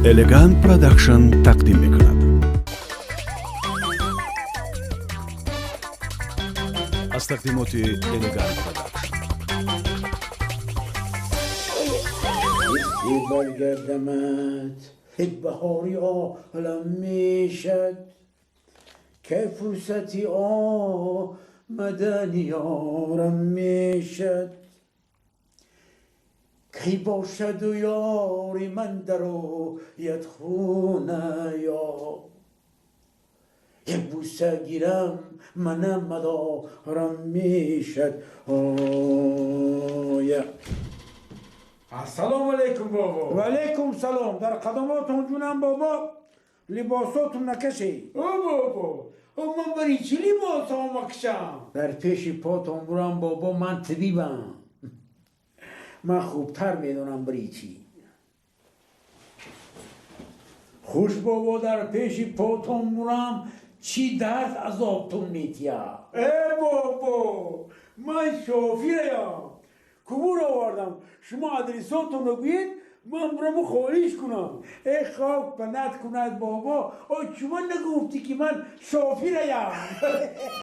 الگانت پروداکشن تقدیم میکند. از تقدیمات الگانت پروداکشن. برگردمت یک بهاری عالم میشد که فرصتی آمدن یارم میشد کی باشد و یاری من در رویت خونه یا یک بوسه گیرم منم مدارم میشد السلام علیکم بابا. و علیکم سلام. در قدماتون جونم بابا. لباساتون نکشی. او بابا من برای چی لباس ها مکشم؟ در پیش پاتون برم بابا، من طبیبم. من خوبتر میدونم برای چی. خوش بابا در پیش پاتون برم چی درد عذابتون میتیا. ای بابا من شافیرم، کبور آوردم، شما ادرساتون رو بید من برم خواهیش کنم. ای خواب پنت کند بابا. شما نگفتی که من شافیرم.